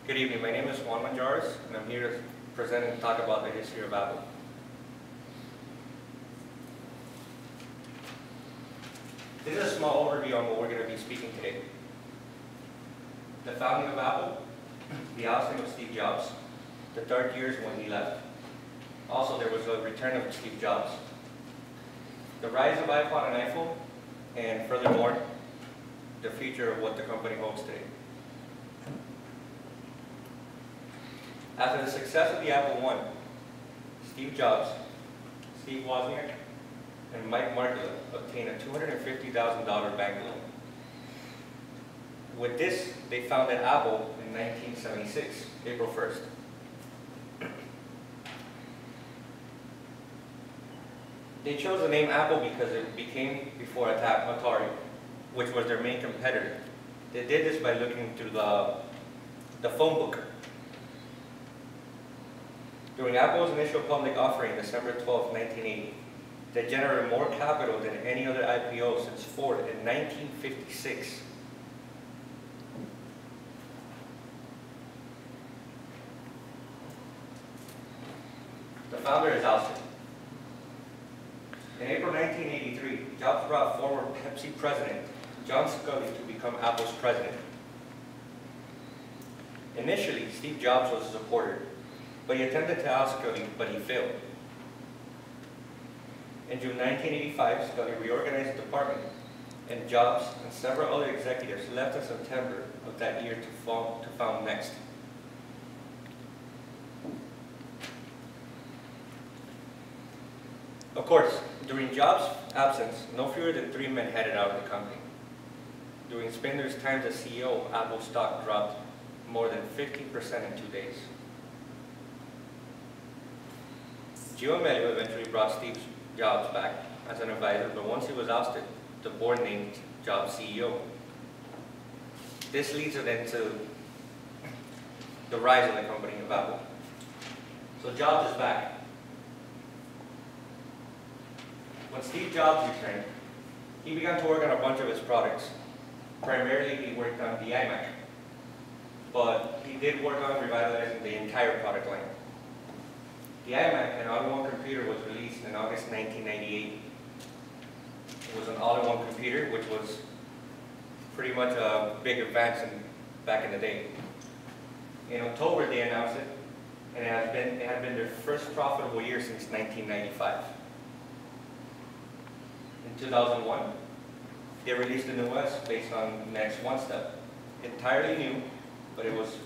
Good evening, my name is Juan Manjares, and I'm here to present and talk about the history of Apple. This is a small overview on what we're going to be speaking today. The founding of Apple, the ousting of Steve Jobs, the dark years when he left. Also, there was a return of Steve Jobs. The rise of iPod and iPhone, and furthermore, the future of what the company holds today. After the success of the Apple I, Steve Jobs, Steve Wozniak, and Mike Markkula obtained a $250,000 bank loan. With this, they founded Apple in 1976, April 1st. They chose the name Apple because it became before Atari, which was their main competitor. They did this by looking through the phone book. During Apple's initial public offering, December 12, 1980, they generated more capital than any other IPO since Ford in 1956. The founder is ousted. In April 1983, Jobs brought former Pepsi president John Sculley to become Apple's president. Initially, Steve Jobs was a supporter, but he attempted to oust Sculley, but he failed. In June 1985, Sculley reorganized the department, and Jobs and several other executives left in September of that year to found Next. Of course, during Jobs' absence, no fewer than 3 men headed out of the company. During Spender's time as CEO, Apple stock dropped more than 50% in 2 days. Gio Amelio eventually brought Steve Jobs back as an advisor, but once he was ousted, the board named Jobs CEO. This leads then to the rise of the company of Apple. So Jobs is back. When Steve Jobs returned, he began to work on a bunch of his products. Primarily, he worked on the iMac, but he did work on revitalizing the entire product line. The iMac, an all-in-one computer, was released in August 1998. It was an all-in-one computer, which was pretty much a big advance back in the day. In October, they announced it, and it had been their first profitable year since 1995. In 2001, they released an OS based on Next One Step. Entirely new, but it was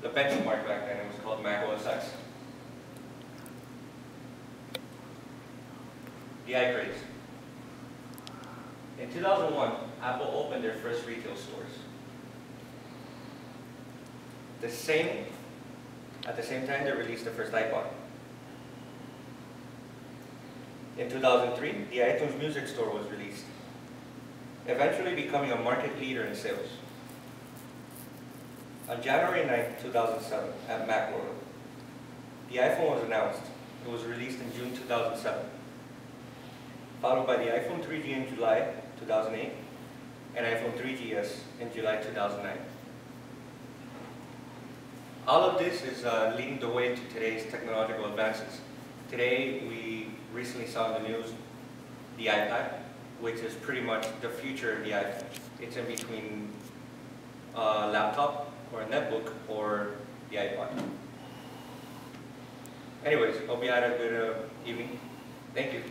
the benchmark back then. It was called Mac OS X. The iCraze. In 2001, Apple opened their first retail stores. At the same time, they released the first iPod. In 2003, the iTunes Music Store was released, eventually becoming a market leader in sales. On January 9, 2007, at Macworld, the iPhone was announced. It was released in June 2007, followed by the iPhone 3G in July 2008, and iPhone 3GS in July 2009. All of this is leading the way to today's technological advances. Today, we recently saw in the news the iPad, which is pretty much the future of the iPhone. It's in between a laptop or a netbook or the iPod. Anyways, hope you had a good evening. Thank you.